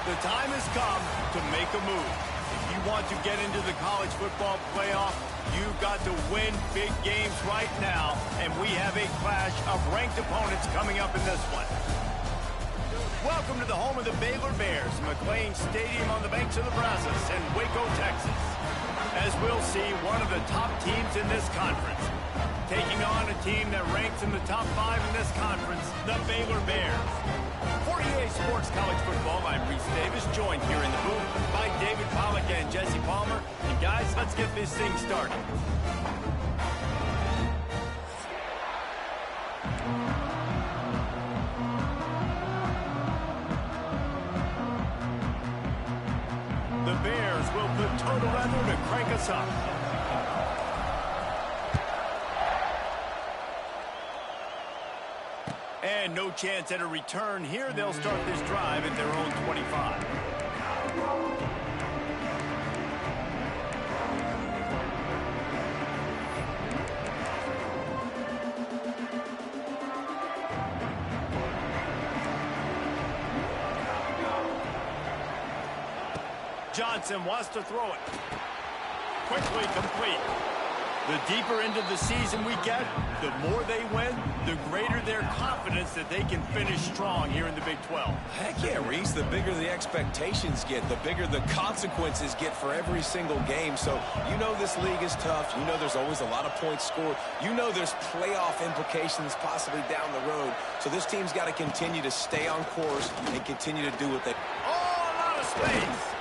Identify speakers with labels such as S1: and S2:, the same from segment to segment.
S1: The time has come to make a move. If you want to get into the college football playoff, you've got to win big games right now, and we have a clash of ranked opponents coming up in this one. Welcome to the home of the Baylor Bears, McLean Stadium on the banks of the Brazos in Waco, Texas. As we'll see, one of the top teams in this conference, taking on a team that ranks in the top 5 in this conference, the Baylor Bears. For EA Sports College Football, I'm Reese Davis, joined here in the booth by David Pollack and Jesse Palmer. And guys, let's get this thing started. The Bears will put total weather to crank us up. And no chance at a return here. They'll start this drive at their own 25. Johnson wants to throw it. Quickly complete. The deeper into the season we get, the more they win, the greater their confidence that they can finish strong here in the Big 12.
S2: Heck yeah, Reese. The bigger the expectations get, the bigger the consequences get for every single game. So you know this league is tough. You know there's always a lot of points scored. You know there's playoff implications possibly down the road. So this team's got to continue to stay on course and continue to do what they...
S1: Oh, a lot of space.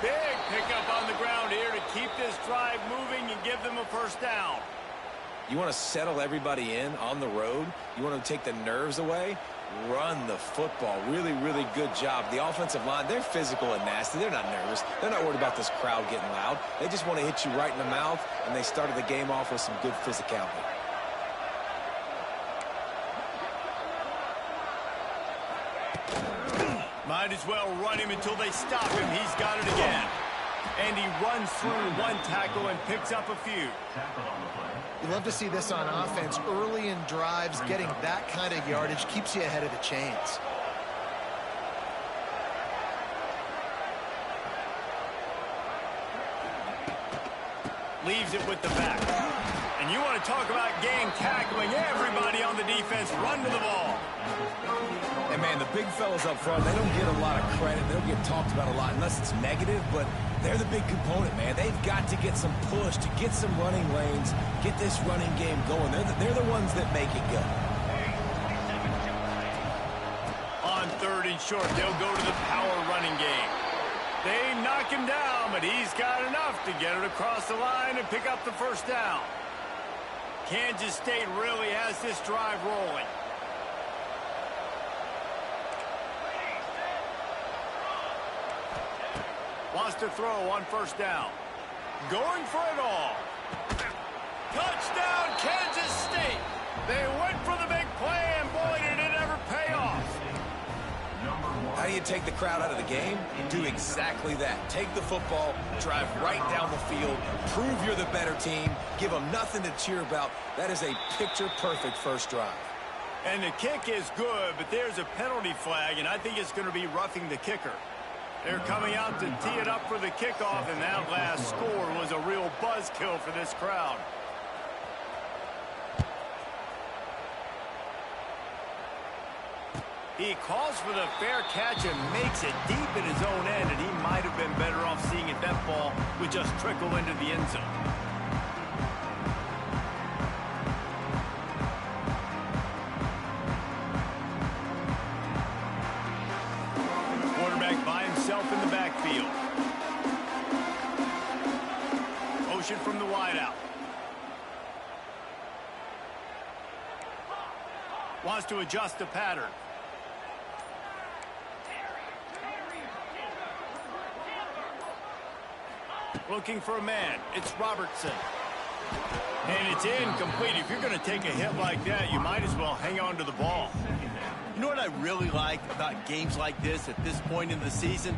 S1: Big pickup on the ground here to keep this drive moving and give them a first down.
S2: You want to settle everybody in on the road? You want to take the nerves away? Run the football. Really, really good job. The offensive line, they're physical and nasty. They're not nervous. They're not worried about this crowd getting loud. They just want to hit you right in the mouth, and they started the game off with some good physicality.
S1: Might as well run him until they stop him. He's got it again. And he runs through one tackle and picks up a few.
S3: You love to see this on offense. Early in drives, getting that kind of yardage keeps you ahead of the chains.
S1: Leaves it with the back. And you want to talk about game tackling. Everybody on the defense run to the ball.
S2: And, man, the big fellas up front, they don't get a lot of credit. They don't get talked about a lot unless it's negative, but they're the big component, man. They've got to get some push, to get some running lanes, get this running game going. They're the ones that make it go.
S1: On 3rd and short, they'll go to the power running game. They knock him down, but he's got enough to get it across the line and pick up the first down. Kansas State really has this drive rolling. Wants to throw on first down. Going for it all. Touchdown, Kansas State. They went for the big play, and boy, did it ever pay off.
S2: How do you take the crowd out of the game? Do exactly that. Take the football, drive right down the field, prove you're the better team, give them nothing to cheer about. That is a picture-perfect first drive.
S1: And the kick is good, but there's a penalty flag, and I think it's going to be roughing the kicker. They're coming out to tee it up for the kickoff, and that last score was a real buzzkill for this crowd. He calls for the fair catch and makes it deep in his own end, and he might have been better off seeing it that ball would just trickle into the end zone. Quarterback by himself in the backfield. Motion from the wideout. Wants to adjust the pattern. Looking for a man. It's Robertson. And it's incomplete. If you're going to take a hit like that, you might as well hang on to the ball. You know what I really like about games like this at this point in the season?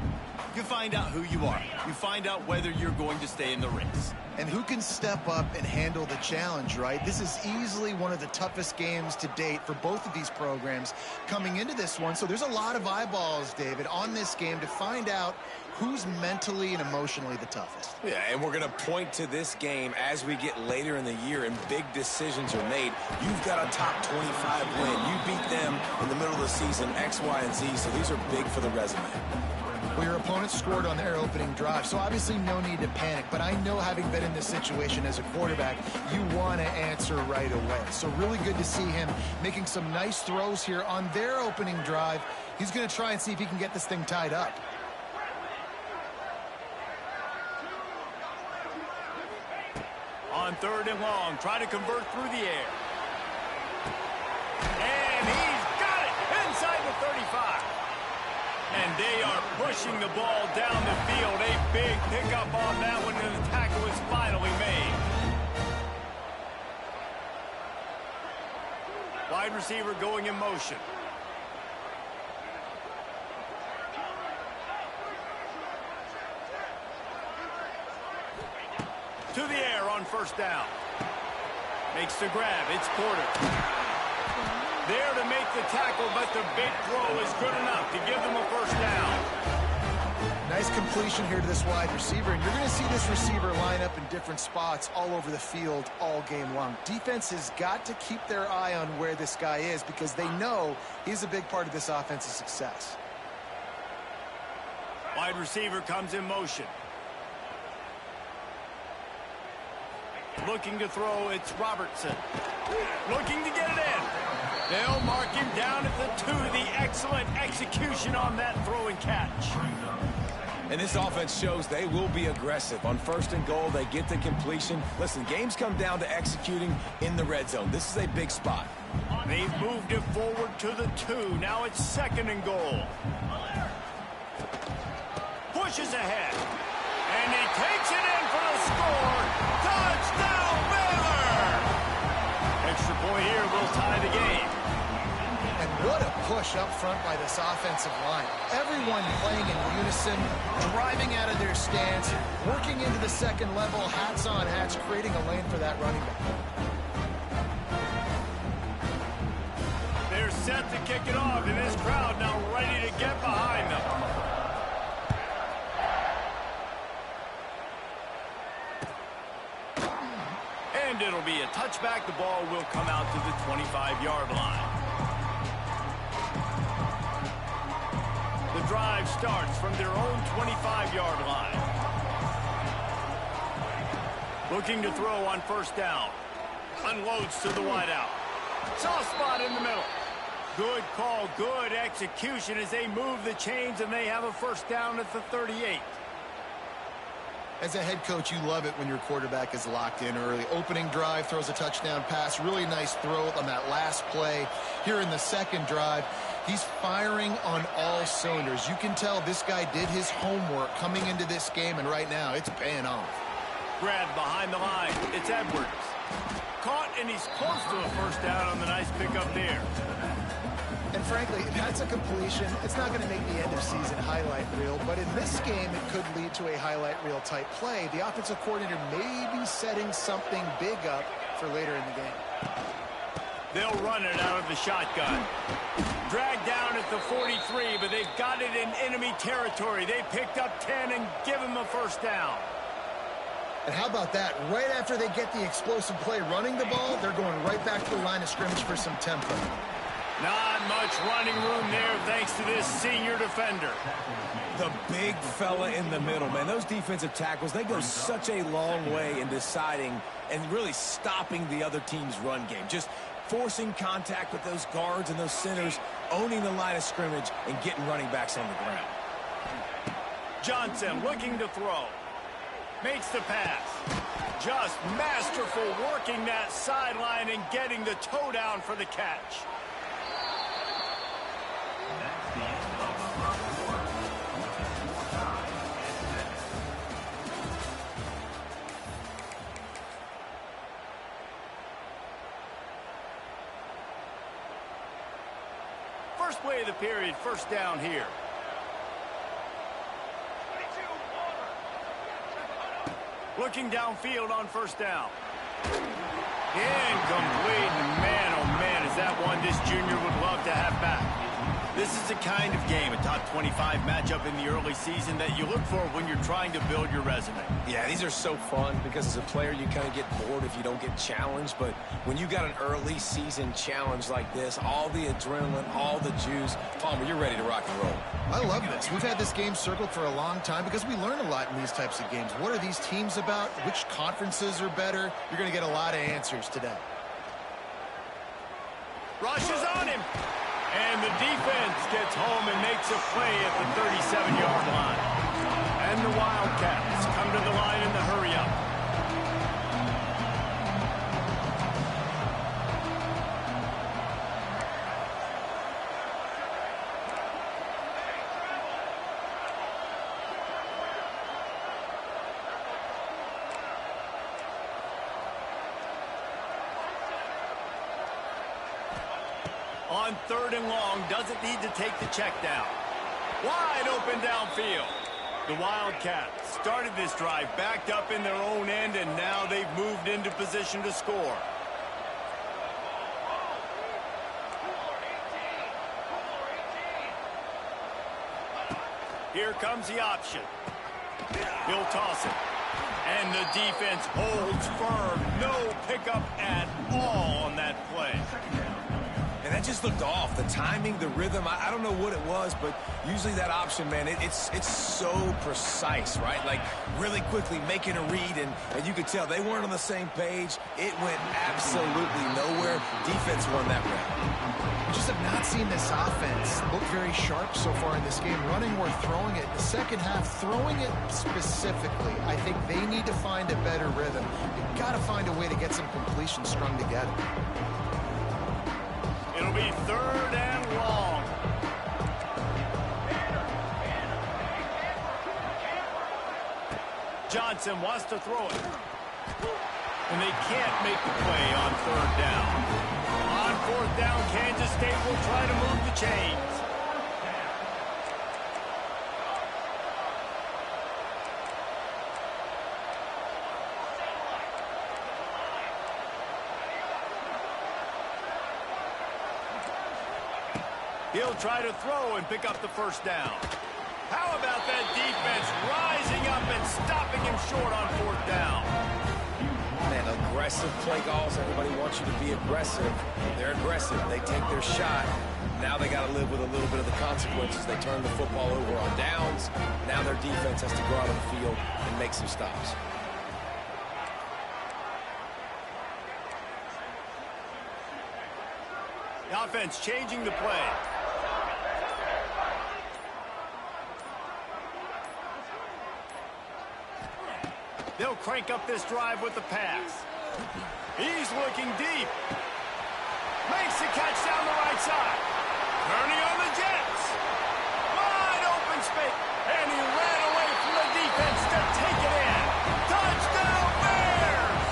S1: You find out who you are. You find out whether you're going to stay in the race.
S3: And who can step up and handle the challenge, right? This is easily one of the toughest games to date for both of these programs coming into this one. So there's a lot of eyeballs, David, on this game to find out who's mentally and emotionally the toughest.
S2: Yeah, and we're going to point to this game as we get later in the year and big decisions are made. You've got a top 25 win. You beat them in the middle of the season, X, Y, and Z, so these are big for the resume.
S3: Well, your opponent scored on their opening drive, so obviously no need to panic. But I know, having been in this situation as a quarterback, you want to answer right away. So really good to see him making some nice throws here on their opening drive. He's going to try and see if he can get this thing tied up.
S1: On 3rd and long, try to convert through the air. And he's got it inside the 35. And they are pushing the ball down the field. A big pickup on that one, and the tackle is finally made. Wide receiver going in motion. To the air on 1st down. Makes the grab. It's Porter. There to make the tackle, but the big throw is good enough to give them a 1st down.
S3: Nice completion here to this wide receiver, and you're going to see this receiver line up in different spots all over the field all game long. Defense has got to keep their eye on where this guy is because they know he's a big part of this offense's success.
S1: Wide receiver comes in motion. Looking to throw, it's Robertson. Looking to get it in. They'll mark him down at the 2. The excellent execution on that throw and catch.
S2: And this offense shows they will be aggressive. On 1st and goal, they get the completion. Listen, games come down to executing in the red zone. This is a big spot.
S1: They've moved it forward to the 2. Now it's 2nd and goal. Pushes ahead. And he takes it in for the score. Touchdown, Baylor! Extra point here will tie the game.
S3: And what a push up front by this offensive line. Everyone playing in unison, driving out of their stance, working into the 2nd level, hats on hats, creating a lane for that running back.
S1: They're set to kick it off, and this crowd now ready to get behind them. And it'll be a touchback. The ball will come out to the 25-yard line. The drive starts from their own 25-yard line. Looking to throw on 1st down. Unloads to the wideout. Soft spot in the middle. Good call, good execution as they move the chains, and they have a 1st down at the 38.
S3: As a head coach, you love it when your quarterback is locked in early. Opening drive, throws a touchdown pass. Really nice throw on that last play. Here in the 2nd drive, he's firing on all cylinders. You can tell this guy did his homework coming into this game, and right now it's paying off.
S1: Grabbed behind the line. It's Edwards. Caught, and he's close to a 1st down on the nice pickup there.
S3: And frankly, if that's a completion, it's not going to make the end of season highlight reel. But in this game, it could lead to a highlight reel type play. The offensive coordinator may be setting something big up for later in the game.
S1: They'll run it out of the shotgun. Dragged down at the 43, but they've got it in enemy territory. They picked up 10 and give him a 1st down.
S3: And how about that? Right after they get the explosive play running the ball, they're going right back to the line of scrimmage for some tempo.
S1: Not much running room there thanks to this senior defender.
S2: The big fella in the middle, man. Those defensive tackles, they go such a long way in deciding and really stopping the other team's run game. Just forcing contact with those guards and those centers, owning the line of scrimmage, and getting running backs on the ground.
S1: Johnson looking to throw. Makes the pass. Just masterful working that sideline and getting the toe down for the catch. First play of the period, 1st down here. Looking downfield on first down. Incomplete. Man, oh man, is that one this junior would love to have back. This is the kind of game, a top 25 matchup in the early season, that you look for when you're trying to build your resume.
S2: Yeah, these are so fun because as a player, you kind of get bored if you don't get challenged. But when you got an early season challenge like this, all the adrenaline, all the juice, Palmer, you're ready to rock and roll.
S3: I love this. We've had this game circled for a long time because we learn a lot in these types of games. What are these teams about? Which conferences are better? You're going to get a lot of answers today.
S1: Rushes on him. And the defense gets home and makes a play at the 37-yard line. And the Wildcats come to the line in the hurry-up. On 3rd and long, doesn't need to take the check down. Wide open downfield. The Wildcats started this drive backed up in their own end, and now they've moved into position to score. Here comes the option. He'll toss it. And the defense holds firm. No pickup at all on that play.
S2: And that just looked off. The timing, the rhythm, I don't know what it was, but usually that option, man, it's so precise, right? Like really quickly making a read, and you could tell they weren't on the same page. It went absolutely nowhere. Defense won that round.
S3: We just have not seen this offense look very sharp so far in this game, running or throwing it. The second half, throwing it specifically, I think they need to find a better rhythm. You've got to find a way to get some completions strung together.
S1: It'll be 3rd and long. Johnson wants to throw it. And they can't make the play on 3rd down. On 4th down, Kansas State will try to move the chains. He'll try to throw and pick up the first down. How about that defense rising up and stopping him short on 4th down?
S2: Man, aggressive play calls. Everybody wants you to be aggressive. They're aggressive. They take their shot. Now they got to live with a little bit of the consequences. They turn the football over on downs. Now their defense has to go out on the field and make some stops.
S1: The offense changing the play. They'll crank up this drive with the pass. He's looking deep. Makes the catch down the right side. Turning on the Jets. Wide open space. And he ran away from the defense to take it in. Touchdown Bears!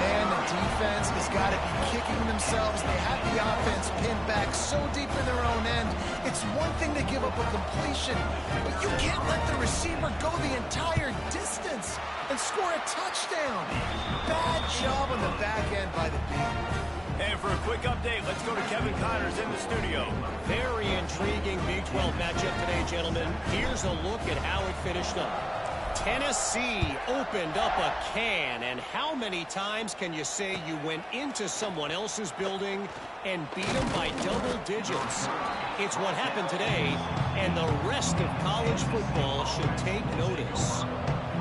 S3: Man, the defense has got to be kicking themselves. They have the offense pinned back so deep in their own end. It's one thing to give up a completion, but you can't let the receiver go the entire distance and score a touchdown. Bad job on the back end by the D.
S1: And for a quick update, let's go to Kevin Connors in the studio.
S4: Very intriguing Big 12 matchup today, gentlemen. Here's a look at how it finished up. Tennessee opened up a can, and how many times can you say you went into someone else's building and beat them by double digits? It's what happened today, and the rest of college football should take notice.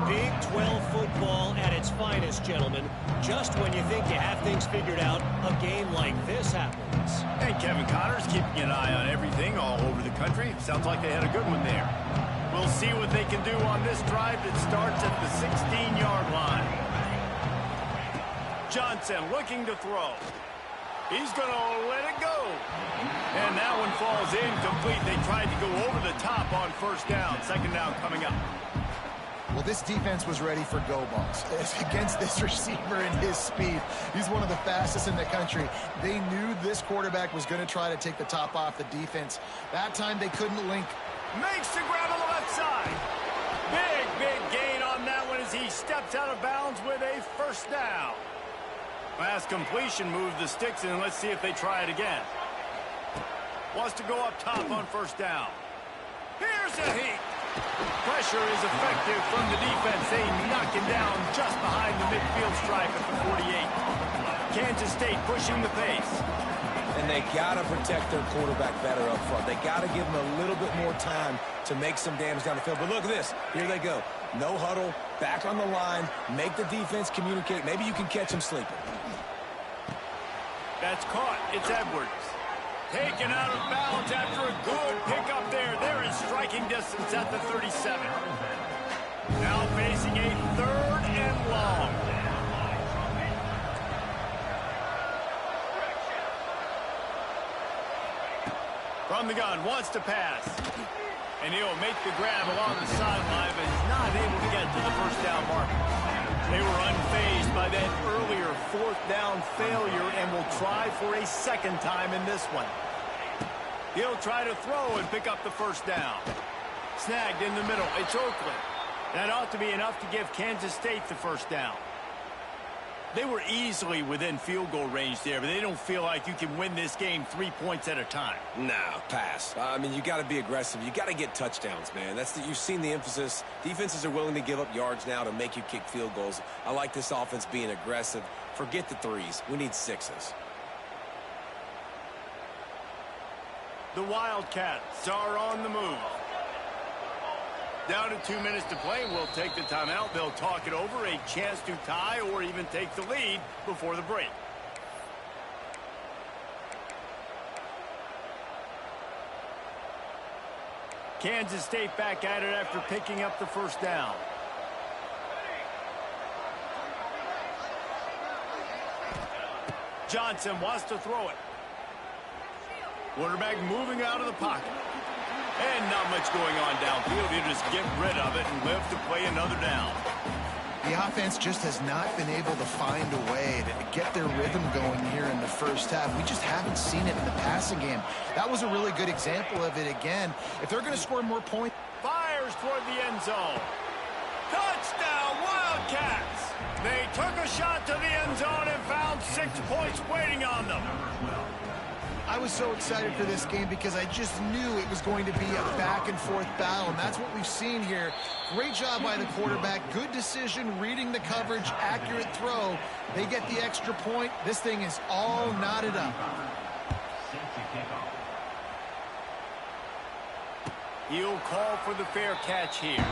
S4: Big 12 football at its finest, gentlemen. Just when you think you have things figured out, a game like this happens.
S1: And Kevin Connors keeping an eye on everything all over the country. Sounds like they had a good one there. We'll see what they can do on this drive that starts at the 16-yard line. Johnson looking to throw. He's going to let it go. And that one falls incomplete. They tried to go over the top on first down. 2nd down coming up.
S3: Well, this defense was ready for go balls against this receiver and his speed. He's one of the fastest in the country. They knew this quarterback was going to try to take the top off the defense. That time they couldn't link.
S1: Makes the grab on the left side. Big gain on that one steps out of bounds with a first down. Pass completion moves the sticks in. Let's see if they try it again. Wants to go up top on first down. Here's a heat. Pressure is effective from the defense. They knock him down just behind the midfield stripe at the 48. Kansas State pushing the pace.
S2: And they got to protect their quarterback better up front. They got to give him a little bit more time to make some damage down the field. But look at this. Here they go. No huddle, back on the line, make the defense communicate. Maybe you can catch him sleeping.
S1: That's caught. It's Edwards. Taken out of bounds after a good pickup there. They're in striking distance at the 37. Now facing a 3rd and long. From the gun, wants to pass. And he'll make the grab along the sideline, but he's not able to get to the first down marker. They were unfazed by that earlier 4th down failure and will try for a second time in this one. He'll try to throw and pick up the first down. Snagged in the middle. It's Oakland. That ought to be enough to give Kansas State the first down. They were easily within field goal range there, but they don't feel like you can win this game 3 points at a time.
S2: No, pass. I mean, you got to be aggressive. You got to get touchdowns, man. You've seen the emphasis. Defenses are willing to give up yards now to make you kick field goals. I like this offense being aggressive. Forget the 3s. We need 6s.
S1: The Wildcats are on the move. Down to 2 minutes to play. We'll take the timeout. They'll talk it over. A chance to tie or even take the lead before the break. Kansas State back at it after picking up the first down. Johnson wants to throw it. Quarterback moving out of the pocket. And not much going on downfield. He'll just get rid of it and live to play another down.
S3: The offense just has not been able to find a way to get their rhythm going here in the first half. We just haven't seen it in the passing game. That was a really good example of it again. If they're going to score more points.
S1: Fires toward the end zone. Touchdown, Wildcats! They took a shot to the end zone and found 6 points waiting on them.
S3: I was so excited for this game because I just knew it was going to be a back-and-forth battle, and that's what we've seen here. Great job by the quarterback. Good decision, reading the coverage, accurate throw. They get the extra point. This thing is all knotted up.
S1: He'll call for the fair catch here.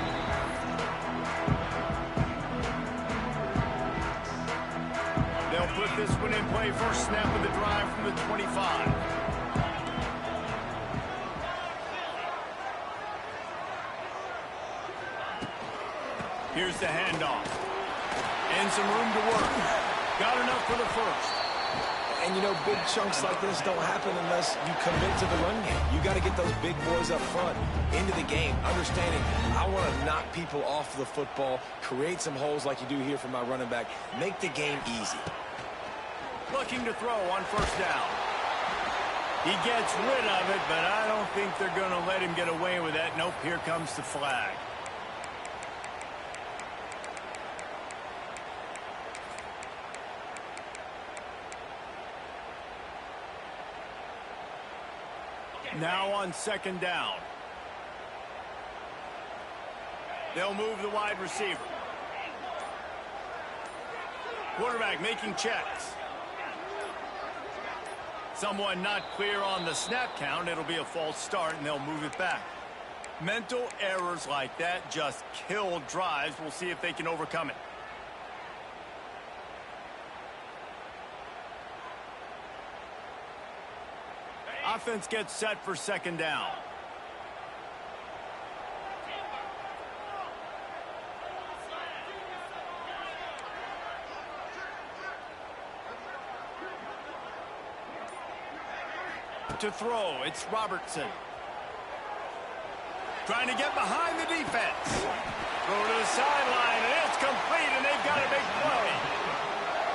S1: They'll put this one in play. First snap of the drive from the 25. Here's the handoff. And some room to work. Got enough for the first.
S2: And, you know, big chunks like this don't happen unless you commit to the run game. You got to get those big boys up front into the game, understanding I want to knock people off the football, create some holes like you do here for my running back, make the game easy.
S1: Looking to throw on first down. He gets rid of it, but I don't think they're going to let him get away with that. Nope, here comes the flag. Now on second down. They'll move the wide receiver. Quarterback making checks. Someone not clear on the snap count. It'll be a false start, and they'll move it back. Mental errors like that just kill drives. We'll see if they can overcome it. Offense gets set for second down. To throw, it's Robertson. Trying to get behind the defense. Throw to the sideline, and it's complete, and they've got a big play.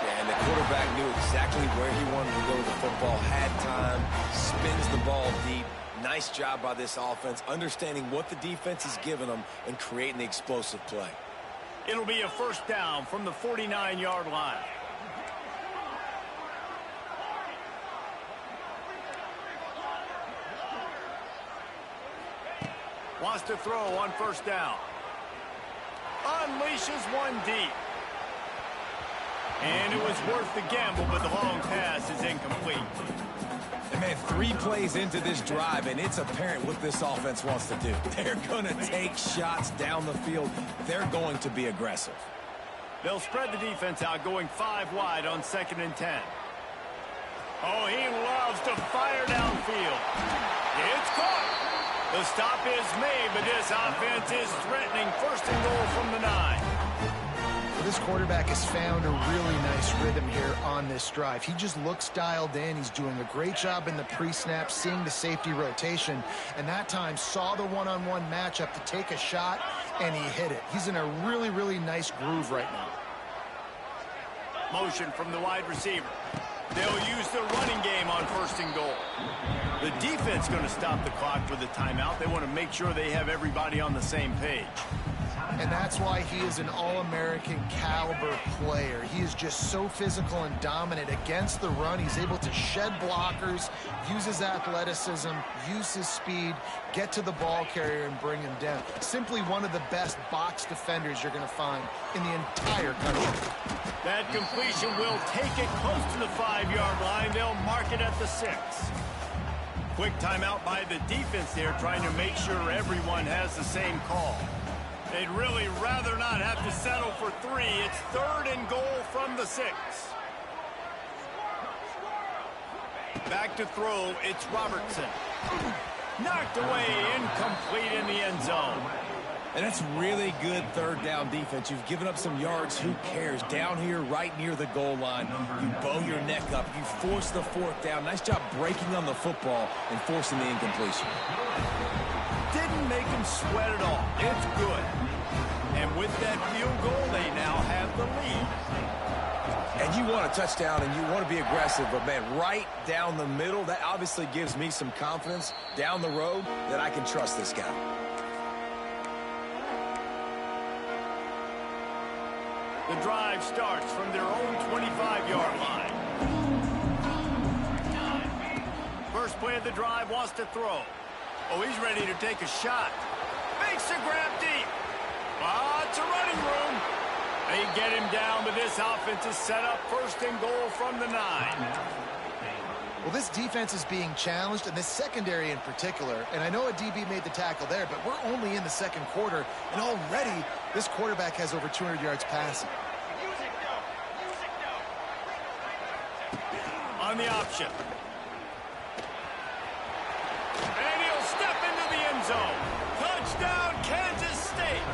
S2: Yeah, and the quarterback knew exactly where he wanted to go with the football, had time, spins the ball deep. Nice job by this offense, understanding what the defense is giving them and creating the explosive play.
S1: It'll be a first down from the 49-yard line. Wants to throw on first down. Unleashes one deep. And it was worth the gamble, but the long pass is incomplete.
S2: And man, 3 plays into this drive, and it's apparent what this offense wants to do. They're going to take shots down the field. They're going to be aggressive.
S1: They'll spread the defense out, going 5 wide on 2nd and 10. Oh, he loves to fire downfield. It's caught. The stop is made, but this offense is threatening. 1st and goal from the 9.
S3: Well, this quarterback has found a really nice rhythm here on this drive. He just looks dialed in. He's doing a great job in the pre-snap, seeing the safety rotation, and that time saw the one-on-one matchup to take a shot, and he hit it. He's in a really, really nice groove right now.
S1: Motion from the wide receiver. They'll use the running game on 1st and goal. The defense going to stop the clock with a timeout. They want to make sure they have everybody on the same page.
S3: And that's why he is an All-American caliber player. He is just so physical and dominant against the run. He's able to shed blockers, use his athleticism, use his speed, get to the ball carrier and bring him down. Simply one of the best box defenders you're going to find in the entire country.
S1: That completion will take it close to the 5-yard line. They'll mark it at the 6. Quick timeout by the defense there, trying to make sure everyone has the same call. They'd really rather not have to settle for 3. It's 3rd and goal from the 6. Back to throw, it's Robertson. Knocked away, incomplete in the end zone.
S2: And that's really good 3rd down defense. You've given up some yards. Who cares? Down here right near the goal line, you bow your neck up. You force the 4th down. Nice job breaking on the football and forcing the incompletion.
S1: Didn't make him sweat at all. It's good. And with that field goal, they now have the lead.
S2: And you want a touchdown and you want to be aggressive, but man, right down the middle, that obviously gives me some confidence down the road that I can trust this guy.
S1: The drive starts from their own 25-yard line. First play of the drive, wants to throw. Oh, he's ready to take a shot. Makes a grab deep. Lots of running room. They get him down, but this offense is set up 1st and goal from the 9.
S3: Well, this defense is being challenged, and this secondary in particular, and I know a DB made the tackle there, but we're only in the 2nd quarter, and already this quarterback has over 200 yards passing.
S1: On the option. And he'll step into the end zone. Touchdown, Kansas State.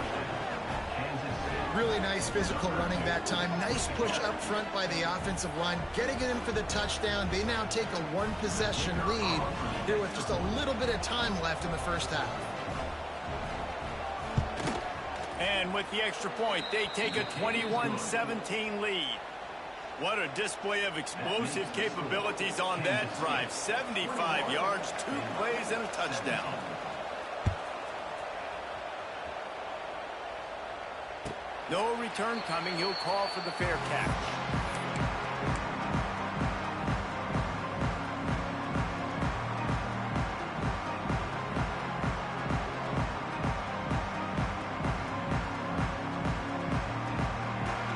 S3: Really nice physical running that time. Nice push up front by the offensive line, getting it in for the touchdown. They now take a 1-possession lead here with just a little bit of time left in the 1st half.
S1: And with the extra point, they take a 21-17 lead. What a display of explosive capabilities on that drive. 75 yards, 2 plays, and a touchdown. No return coming. He'll call for the fair catch.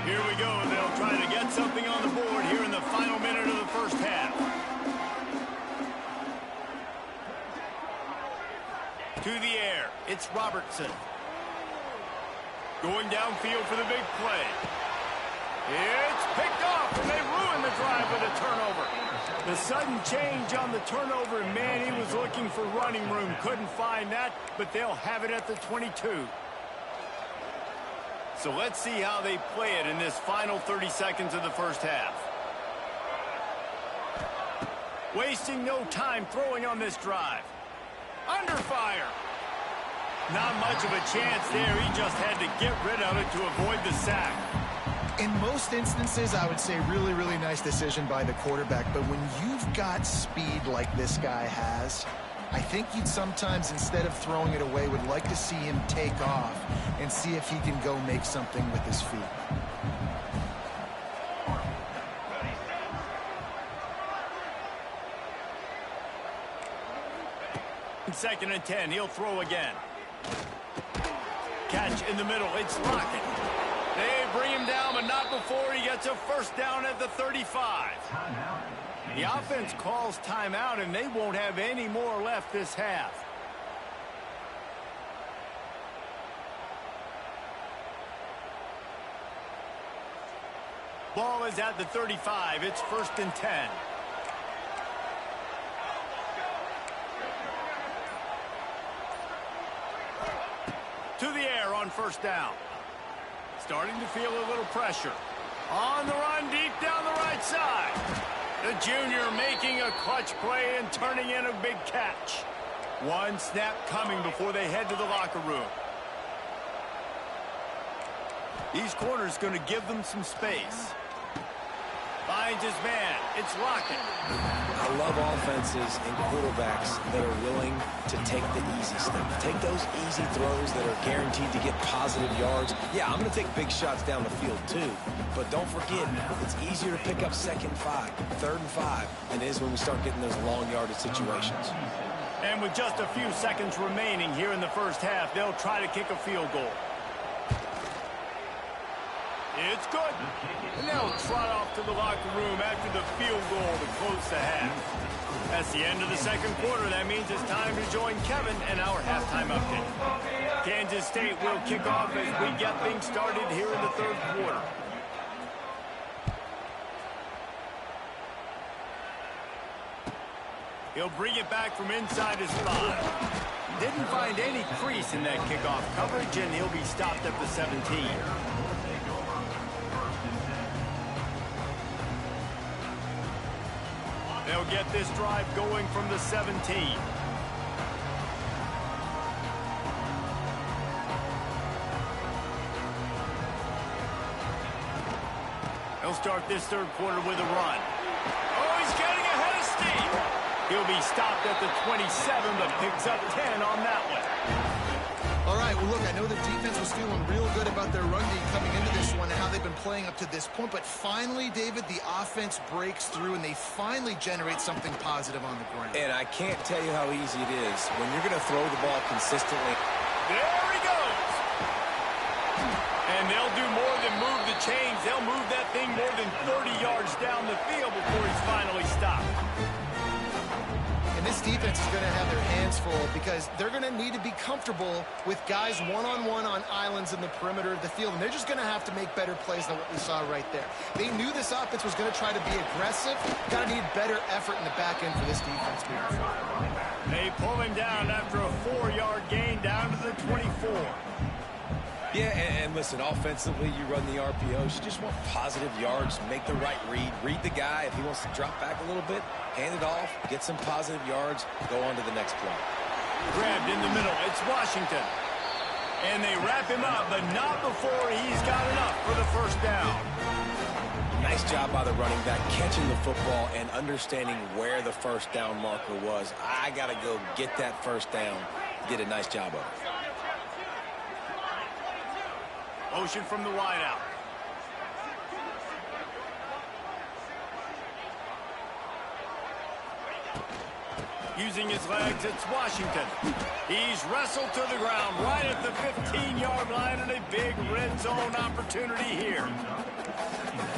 S1: Here we go. They'll try to get something on the board here in the final minute of the 1st half. To the air. It's Robertson. Going downfield for the big play. It's picked off, and they ruin the drive with a turnover. The sudden change on the turnover, and man, he was looking for running room. Couldn't find that, but they'll have it at the 22. So let's see how they play it in this final 30 seconds of the 1st half. Wasting no time throwing on this drive. Under fire. Not much of a chance there. He just had to get rid of it to avoid the sack.
S3: In most instances, I would say really, really nice decision by the quarterback. But when you've got speed like this guy has, I think you'd sometimes, instead of throwing it away, would like to see him take off and see if he can go make something with his feet.
S1: Second and 10, he'll throw again. Catch in the middle, it's Lockett. They bring him down, but not before he gets a first down at the 35. The offense calls timeout, and they won't have any more left this half. Ball is at the 35. It's first and 10. To the air on first down. Starting to feel a little pressure. On the run, deep down the right side. The junior making a clutch play and turning in a big catch. One snap coming before they head to the locker room. These corners going to give them some space. Finds his man. It's Lockett.
S2: I love offenses and quarterbacks that are willing to take the easy step. Take those easy throws that are guaranteed to get positive yards. Yeah, I'm going to take big shots down the field too. But don't forget, it's easier to pick up second 5, third and 5 than it is when we start getting those long yardage situations.
S1: And with just a few seconds remaining here in the first half, they'll try to kick a field goal. It's good. And they'll trot off to the locker room after the field goal to close the half. That's the end of the second quarter. That means it's time to join Kevin and our halftime update. Kansas State will kick off as we get things started here in the third quarter. He'll bring it back from inside his 5. Didn't find any crease in that kickoff coverage, and he'll be stopped at the 17. They'll get this drive going from the 17. They'll start this third quarter with a run. Oh, he's getting ahead of steam. He'll be stopped at the 27, but picks up 10 on that one.
S3: All right, well, look, I know the defense was feeling real good about their run D coming into this one and how they've been playing up to this point, but finally, David, the offense breaks through and they finally generate something positive on the ground.
S2: And I can't tell you how easy it is when you're going to throw the ball consistently.
S1: There he goes. And they'll do more than move the chains. They'll move that thing more than 30 yards down the field before he's finally stopped.
S3: And this defense is going to have their hands full because they're going to need to be comfortable with guys one-on-one on islands in the perimeter of the field. And they're just going to have to make better plays than what we saw right there. They knew this offense was going to try to be aggressive. Got to need better effort in the back end for this defense.
S1: They pull him down after a 4-yard gain down to the 24.
S2: Yeah, and listen, offensively, you run the RPOs. You just want positive yards, make the right read. Read the guy. If he wants to drop back a little bit, hand it off, get some positive yards, go on to the next play.
S1: Grabbed in the middle. It's Washington. And they wrap him up, but not before he's got enough for the first down.
S2: Nice job by the running back, catching the football and understanding where the first down marker was. I got to go get that first down. Did a nice job of it.
S1: Motion from the wideout. Using his legs, it's Washington. He's wrestled to the ground right at the 15-yard line and a big red zone opportunity here.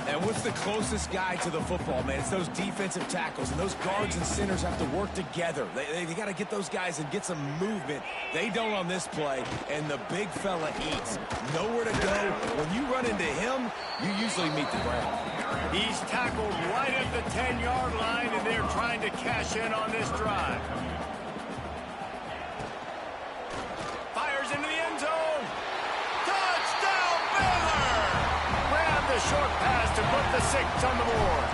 S2: And what's the closest guy to the football, man? It's those defensive tackles, and those guards and centers have to work together. They got to get those guys and get some movement. They don't on this play, and the big fella eats. Nowhere to go. When you run into him, you usually meet the ground.
S1: He's tackled right at the 10-yard line, and they're trying to cash in on this drive. Fires into the end zone. Touchdown, Baylor! Grab the short pass to put the 6 on the board.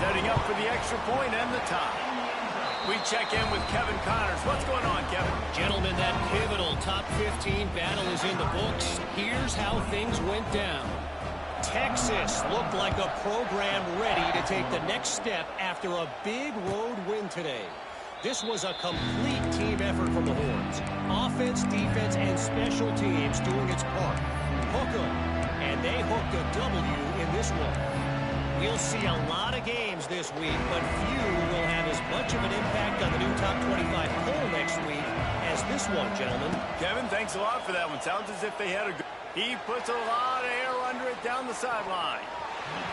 S1: Setting up for the extra point and the tie. We check in with Kevin Connors. What's going on, Kevin?
S4: Gentlemen, that pivotal top 15 battle is in the books. Here's how things went down. Texas looked like a program ready to take the next step after a big road win today. This was a complete team effort from the Horns. Offense, defense, and special teams doing its part. Hook 'em. And they hooked a W in this one. We'll see a lot of games this week, but few will have as much of an impact on the new top 25 poll next week as this one, gentlemen.
S1: Kevin, thanks a lot for that one. Sounds as if they had a good... He puts a lot of air under it down the sideline.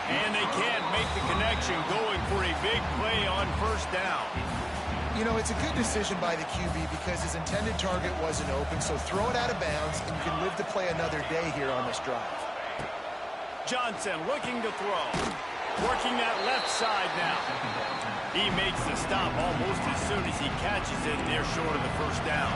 S1: And they can't make the connection, going for a big play on first down.
S3: You know, it's a good decision by the QB because his intended target wasn't open, so throw it out of bounds, and you can live to play another day here on this drive.
S1: Johnson looking to throw. Working that left side now. He makes the stop almost as soon as he catches it. They're short of the first down.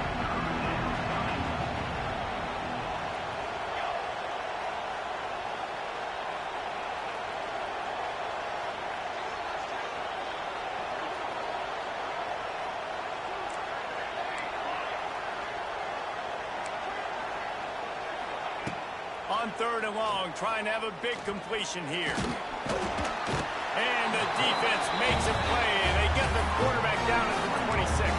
S1: On third and long, trying to have a big completion here. And the defense makes a play, and they get the quarterback down at the 26.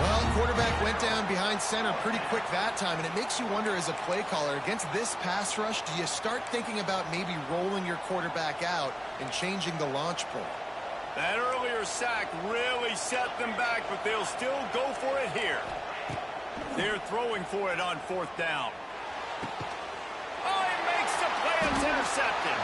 S3: Well, quarterback went down behind center pretty quick that time, and it makes you wonder as a play caller, against this pass rush, do you start thinking about maybe rolling your quarterback out and changing the launch point?
S1: That earlier sack really set them back, but they'll still go for it here. They're throwing for it on fourth down. Oh, he makes the play. It's intercepted.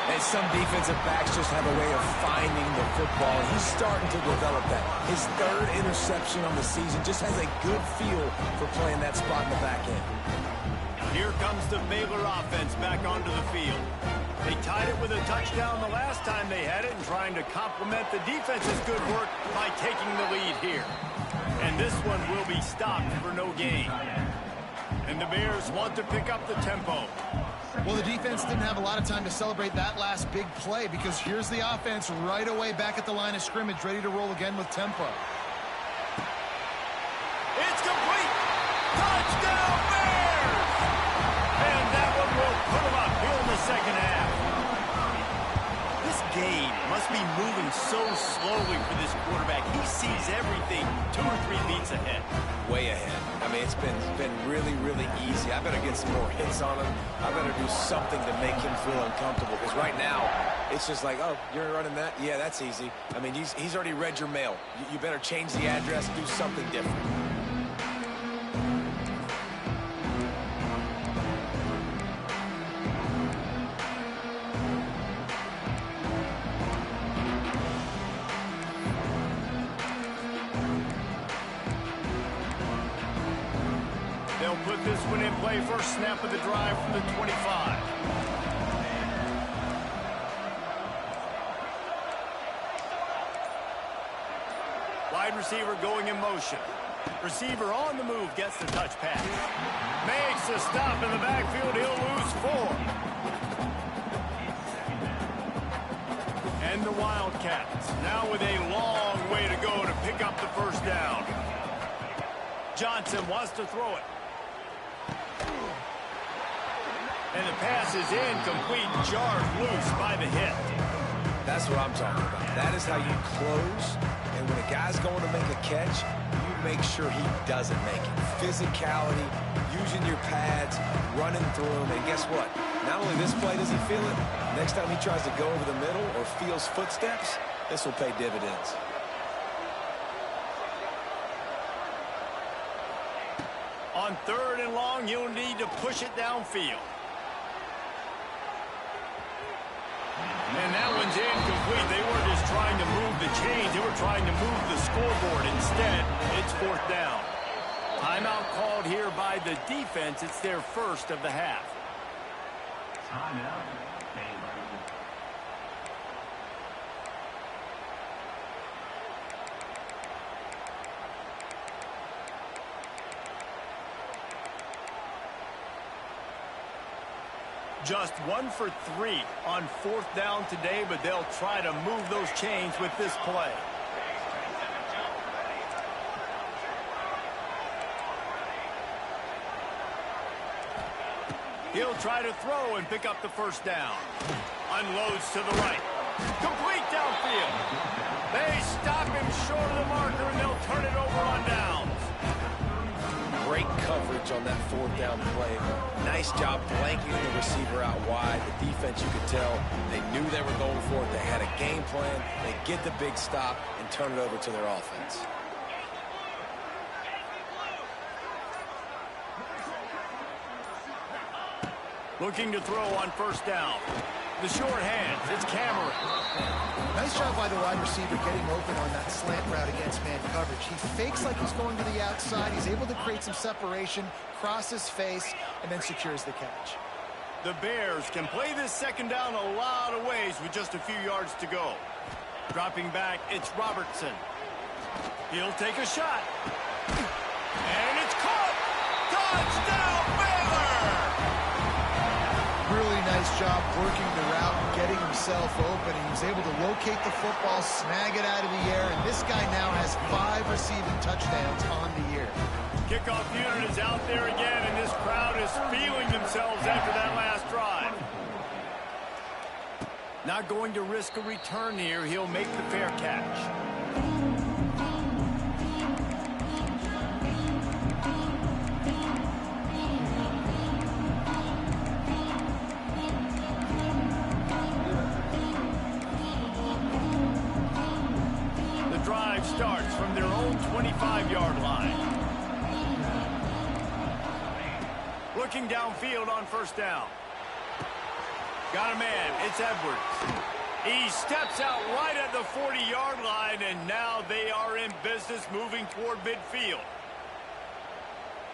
S2: And some defensive backs just have a way of finding the football. He's starting to develop that. His third interception on the season, just has a good feel for playing that spot in the back end.
S1: Here comes the Baylor offense back onto the field. They tied it with a touchdown the last time they had it, and trying to complement the defense's good work by taking the lead here. And this one will be stopped for no gain. And the Bears want to pick up the tempo.
S3: Well, the defense didn't have a lot of time to celebrate that last big play, because here's the offense right away back at the line of scrimmage, ready to roll again with tempo.
S1: It's complete. Touchdown, Bears! And that one will put them up here in the second half. This game must be moving so slowly for this quarterback. He sees everything 2 or 3 beats ahead.
S2: Way ahead. I mean, it's been really, really easy. I better get some more hits on him. I better do something to make him feel uncomfortable, because right now, it's just like, oh, you're running that? Yeah, that's easy. I mean, he's already read your mail. You better change the address, do something different.
S1: They'll put this one in play, first snap of the drive from the 25. Wide receiver going in motion. Receiver on the move, gets the touch pass. Makes the stop in the backfield, he'll lose 4. And the Wildcats now with a long way to go to pick up the first down. Johnson wants to throw it. And the pass is incomplete, jarred loose by the hit.
S2: That's what I'm talking about. That is how you close. And when a guy's going to make a catch, you make sure he doesn't make it. Physicality, using your pads, running through him. And guess what? Not only this play does he feel it, next time he tries to go over the middle or feels footsteps, this will pay dividends.
S1: On third and long, you'll need to push it downfield. And that one's incomplete. They weren't just trying to move the chains. They were trying to move the scoreboard. Instead, it's fourth down. Timeout called here by the defense. It's their first of the half.
S5: Timeout.
S1: Just 1 for 3 on fourth down today, but they'll try to move those chains with this play. He'll try to throw and pick up the first down. Unloads to the right. Complete downfield. They stop him short of the marker, and they'll turn it over on downs.
S2: Great coverage on that fourth down play. Nice job blanketing the receiver out wide. The defense, you could tell, they knew they were going for it. They had a game plan. They get the big stop and turn it over to their offense.
S1: Looking to throw on first down. The short hands, it's Cameron.
S3: Nice job by the wide receiver getting open on that slant route against man coverage. He fakes like he's going to the outside. He's able to create some separation, cross his face, and then secures the catch.
S1: The Bears can play this second down a lot of ways with just a few yards to go. Dropping back, it's Robertson. He'll take a shot. And it's caught! Touchdown, Baylor!
S3: Really nice job working the route and getting himself open. He was able to locate the football, snag it out of the air, and this guy now has 5 receiving touchdowns on the year.
S1: Kickoff unit is out there again, and this crowd is feeling themselves after that last drive. Not going to risk a return here. He'll make the fair catch. Starts from their own 25-yard line. Looking downfield on first down. Got a man. It's Edwards. He steps out right at the 40-yard line, and now they are in business moving toward midfield.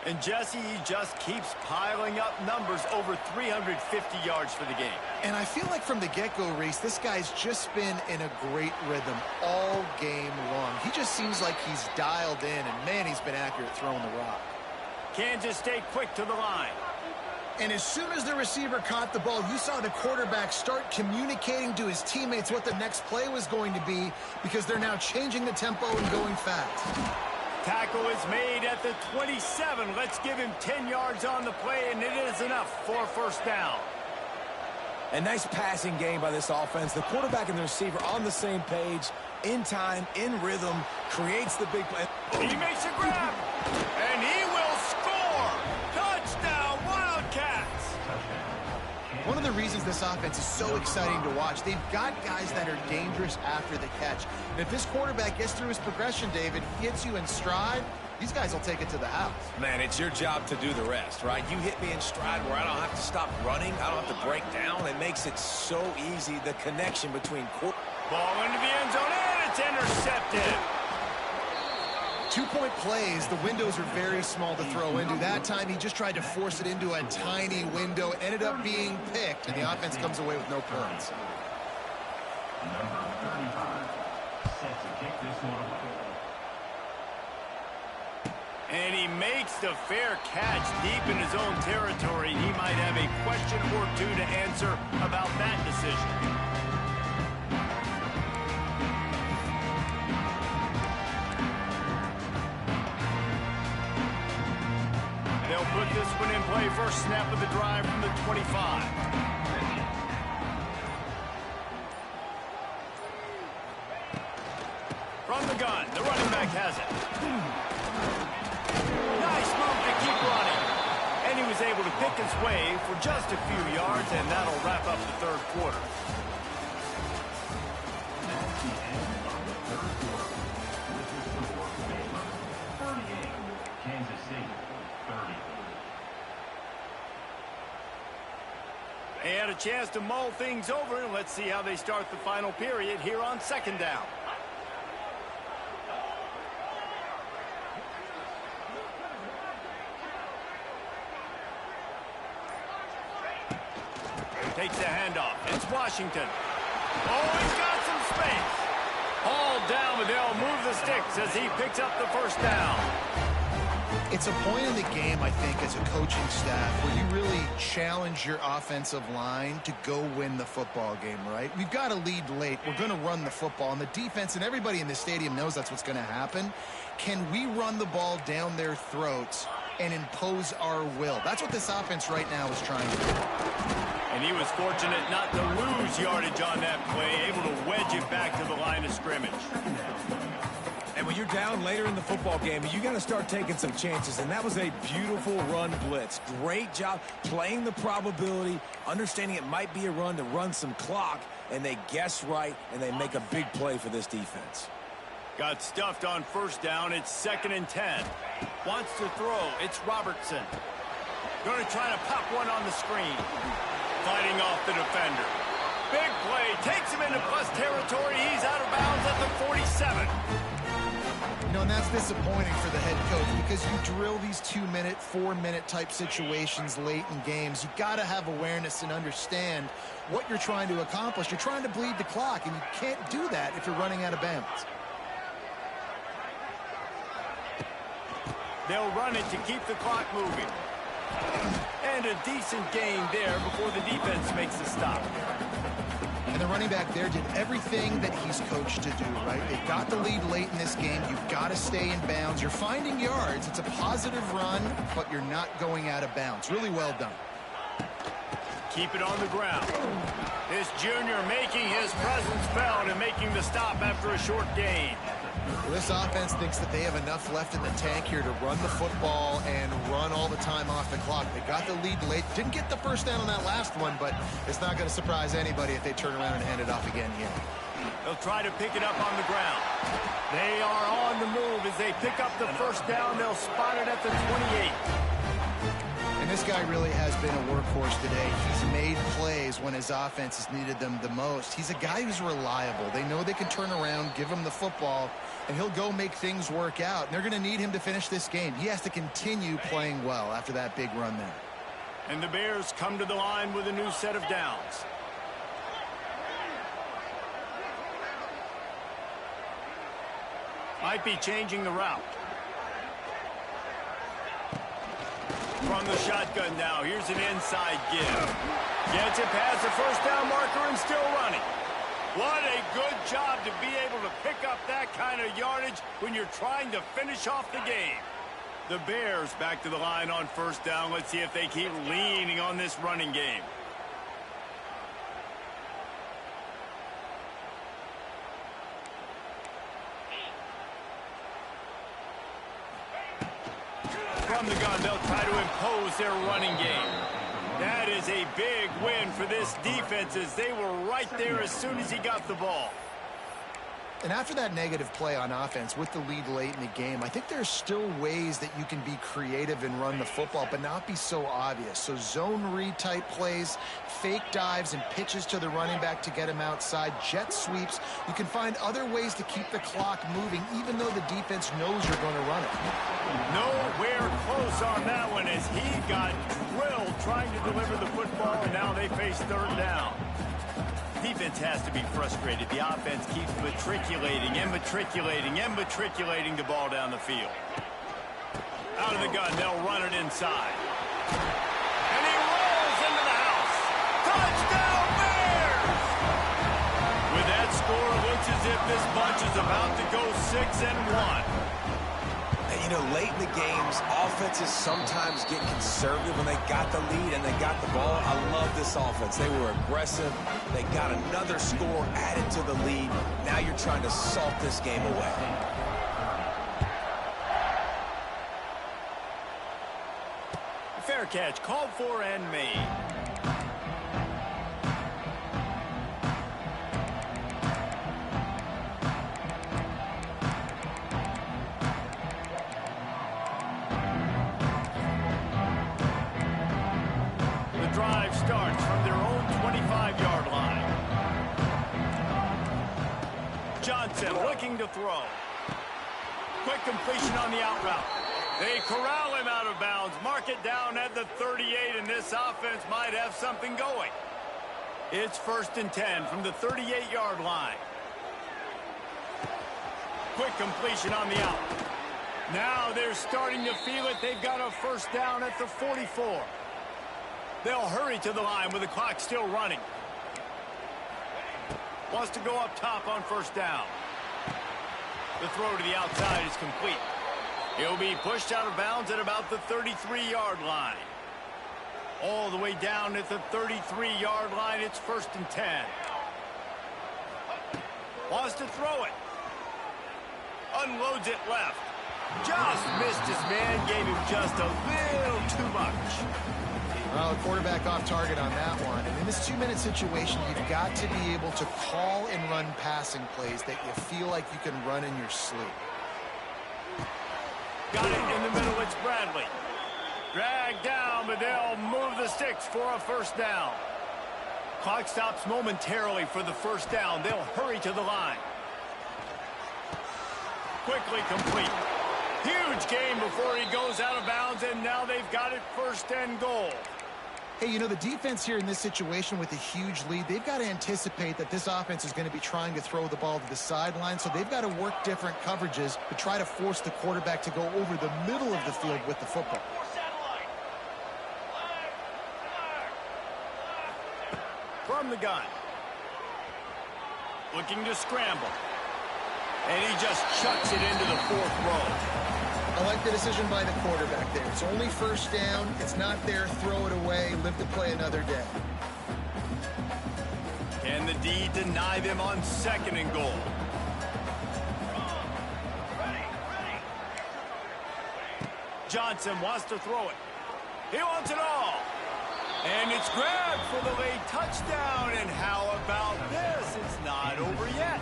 S1: And Jesse, he just keeps piling up numbers, over 350 yards for the game.
S3: And I feel like from the get-go, Reese, this guy's just been in a great rhythm all game long. He just seems like he's dialed in, and man, he's been accurate throwing the rock.
S1: Kansas stay quick to the line.
S3: And as soon as the receiver caught the ball, you saw the quarterback start communicating to his teammates what the next play was going to be, because they're now changing the tempo and going fast.
S1: Tackle is made at the 27. Let's give him 10 yards on the play, and it is enough for a first down.
S2: A nice passing game by this offense. The quarterback and the receiver on the same page, in time, in rhythm, creates the big play.
S1: He makes a grab, and he will score. Touchdown, Wildcats.
S3: One of the reasons this offense is so exciting to watch, they've got guys that are dangerous after the catch. And if this quarterback gets through his progression, David, hits you in stride, these guys will take it to the house.
S2: Man, it's your job to do the rest, right? You hit me in stride where I don't have to stop running. I don't have to break down. It makes it so easy, the connection between
S1: ball into the end zone, and it's intercepted.
S3: 2-point plays, the windows are very small to throw into. That time, he just tried to force it into a tiny window. It ended up being picked, and the offense comes away with no points.
S5: Number 35, set to kick this one away.
S1: And he makes the fair catch deep in his own territory. He might have a question or two to answer about that decision. They'll put this one in play. First snap of the drive from the 25. From the gun, the running back has it. Nice move to keep running. And he was able to pick his way for just a few yards, and that'll wrap up the third quarter.
S5: That's the end of the third quarter. With the score, Baylor 38, Kansas City 30.
S1: They had a chance to mull things over, and let's see how they start the final period here on second down. Takes the handoff. It's Washington. Oh, he's got some space. Hauled down, but they'll move the sticks as he picks up the first down.
S3: It's a point in the game, I think, as a coaching staff, where you really challenge your offensive line to go win the football game, right? We've got to lead late. We're going to run the football, and the defense and everybody in the stadium knows that's what's going to happen. Can we run the ball down their throats and impose our will. That's what this offense right now is trying to do.
S1: And he was fortunate not to lose yardage on that play, able to wedge it back to the line of scrimmage.
S2: And when you're down later in the football game, you got to start taking some chances, and that was a beautiful run blitz. Great job playing the probability, understanding it might be a run to run some clock, and they guess right, and they make a big play for this defense.
S1: Got stuffed on first down. It's 2nd and 10. Wants to throw. It's Robertson. Going to try to pop one on the screen. Fighting off the defender. Big play. Takes him into plus territory. He's out of bounds at the 47.
S3: You know, and that's disappointing for the head coach because you drill these 2-minute, 4-minute type situations late in games. You got to have awareness and understand what you're trying to accomplish. You're trying to bleed the clock, and you can't do that if you're running out of bounds.
S1: They'll run it to keep the clock moving. And a decent gain there before the defense makes the stop.
S3: And the running back there did everything that he's coached to do, right? They got the lead late in this game. You've got to stay in bounds. You're finding yards. It's a positive run, but you're not going out of bounds. Really well done.
S1: Keep it on the ground. This junior making his presence felt and making the stop after a short gain.
S3: Well, this offense thinks that they have enough left in the tank here to run the football and run all the time off the clock. They got the lead late. Didn't get the first down on that last one, but it's not going to surprise anybody if they turn around and hand it off again here.
S1: They'll try to pick it up on the ground. They are on the move as they pick up the first down. They'll spot it at the 28.
S3: And this guy really has been a workhorse today. He's made plays when his offense has needed them the most. He's a guy who's reliable. They know they can turn around, give him the football, and he'll go make things work out. And they're going to need him to finish this game. He has to continue playing well after that big run there.
S1: And the Bears come to the line with a new set of downs. Might be changing the route. From the shotgun now, here's an inside give. Gets it past the first down marker and still running. What a good job to be able to pick up that kind of yardage when you're trying to finish off the game. The Bears back to the line on first down. Let's see if they keep leaning on this running game. From the gun, they'll try to impose their running game. That is a big win for this defense as they were right there as soon as he got the ball.
S3: And after that negative play on offense with the lead late in the game, I think there's still ways that you can be creative and run the football, but not be so obvious. So zone read type plays, fake dives and pitches to the running back to get him outside, jet sweeps. You can find other ways to keep the clock moving, even though the defense knows you're going to run it.
S1: Nowhere close on that one as he got drilled trying to deliver the football, and now they face third down. Defense has to be frustrated. The offense keeps matriculating and matriculating and matriculating the ball down the field. Out of the gun, they'll run it inside. And he rolls into the house. Touchdown, Bears! With that score, it looks as if this bunch is about to go 6-1.
S2: You know, late in the games, offenses sometimes get conservative when they got the lead and they got the ball. I love this offense. They were aggressive. They got another score added to the lead. Now you're trying to salt this game away.
S1: Fair catch, called for and made. Drive starts from their own 25-yard line. Johnson looking to throw. Quick completion on the out route. They corral him out of bounds, mark it down at the 38, and this offense might have something going. It's 1st and 10 from the 38-yard line. Quick completion on the out. Now they're starting to feel it. They've got a first down at the 44. They'll hurry to the line with the clock still running. Wants to go up top on first down. The throw to the outside is complete. He'll be pushed out of bounds at about the 33-yard line. All the way down at the 33-yard line, it's 1st and 10. Wants to throw it. Unloads it left. Just missed his man, gave him just a little too much.
S3: Well, the quarterback off target on that one. And in this 2-minute situation, you've got to be able to call and run passing plays that you feel like you can run in your sleep.
S1: Got it in the middle, it's Bradley. Dragged down, but they'll move the sticks for a 1st down. Clock stops momentarily for the 1st down. They'll hurry to the line. Quickly complete. Huge gain before he goes out of bounds, and now they've got it 1st and goal.
S3: Hey, you know, the defense here in this situation with a huge lead, they've got to anticipate that this offense is going to be trying to throw the ball to the sideline, so they've got to work different coverages to try to force the quarterback to go over the middle of the field with the football.
S1: From the gun. Looking to scramble. And he just chucks it into the 4th row.
S3: I like the decision by the quarterback there. It's only 1st down. It's not there. Throw it away. Live to play another day.
S1: Can the D deny them on 2nd and goal? Johnson wants to throw it. He wants it all. And it's grabbed for the late touchdown. And how about this? It's not over yet.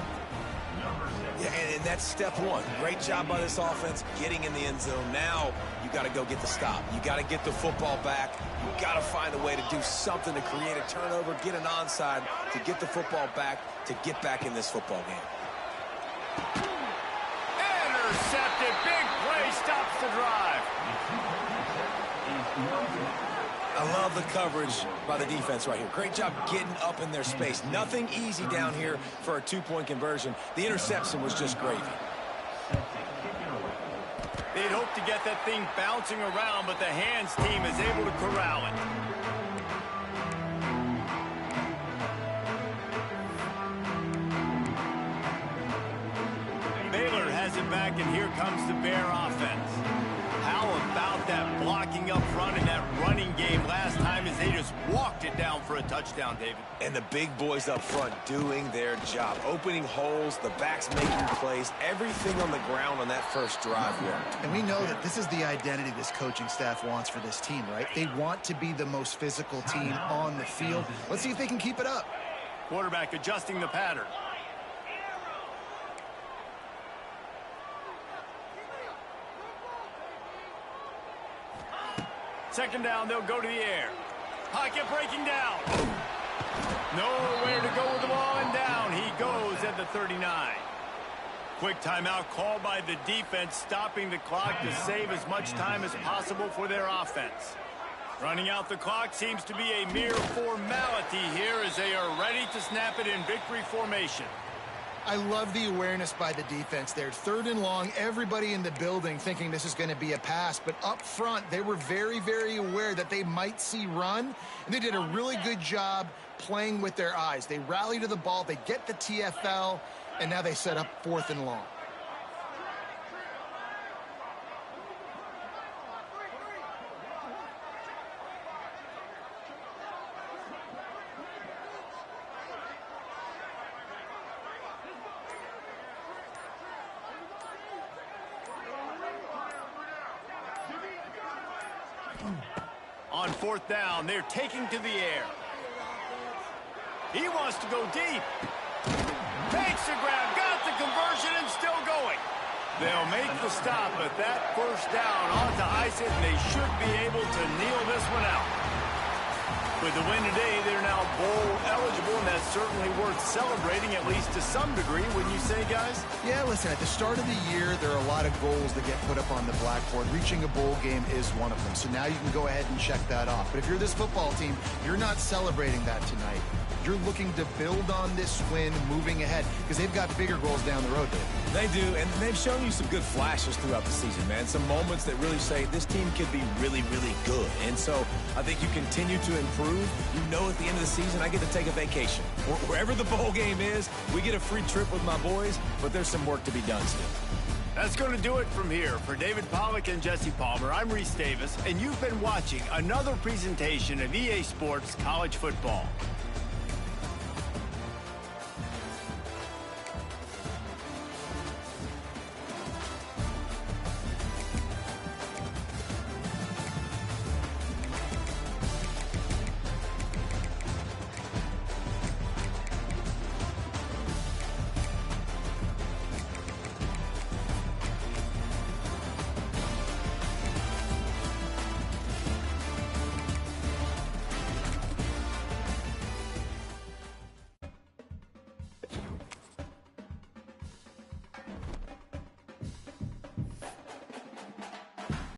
S2: Yeah, and that's step one. Great job by this offense getting in the end zone. Now you got to go get the stop. You got to get the football back. You got to find a way to do something to create a turnover, get an onside, to get the football back, to get back in this football game.
S1: Intercepted. Big play stops the drive.
S2: I love the coverage by the defense right here. Great job getting up in their space. Nothing easy down here for a 2-point conversion. The interception was just gravy.
S1: They'd hope to get that thing bouncing around, but the hands team is able to corral it. Baylor has it back, and here comes the Bear offense. How about that blocking up front and that running game last time as they just walked it down for a touchdown, David?
S2: And the big boys up front doing their job. Opening holes, the backs making plays, everything on the ground on that 1st drive worked.
S3: And we know that this is the identity this coaching staff wants for this team, right? They want to be the most physical team on the field. Let's see if they can keep it up.
S1: Quarterback adjusting the pattern. 2nd down, they'll go to the air. Pocket breaking down. Nowhere to go with the ball, and down he goes at the 39. Quick timeout called by the defense, stopping the clock to save as much time as possible for their offense. Running out the clock seems to be a mere formality here as they are ready to snap it in victory formation.
S3: I love the awareness by the defense there. 3rd and long, everybody in the building thinking this is going to be a pass, but up front, they were very, very aware that they might see run, and they did a really good job playing with their eyes. They rally to the ball, they get the TFL, and now they set up 4th and long.
S1: On 4th down, they're taking to the air. He wants to go deep. Takes the grab, got the conversion, and still going. They'll make the stop, but that 1st down onto ice it, and they should be able to kneel this one out. With the win today, they're now bowl eligible, and that's certainly worth celebrating, at least to some degree, wouldn't you say, guys?
S3: Yeah, listen, at the start of the year, there are a lot of goals that get put up on the blackboard. Reaching a bowl game is one of them, so now you can go ahead and check that off. But if you're this football team, you're not celebrating that tonight. You're looking to build on this win moving ahead because they've got bigger goals down the road, Dave.
S2: They do, and they've shown you some good flashes throughout the season, man. Some moments that really say this team could be really, really good. And so I think you continue to improve. You know at the end of the season, I get to take a vacation. Wherever the bowl game is, we get a free trip with my boys, but there's some work to be done still.
S1: That's going to do it from here. For David Pollack and Jesse Palmer, I'm Reese Davis, and you've been watching another presentation of EA Sports College Football.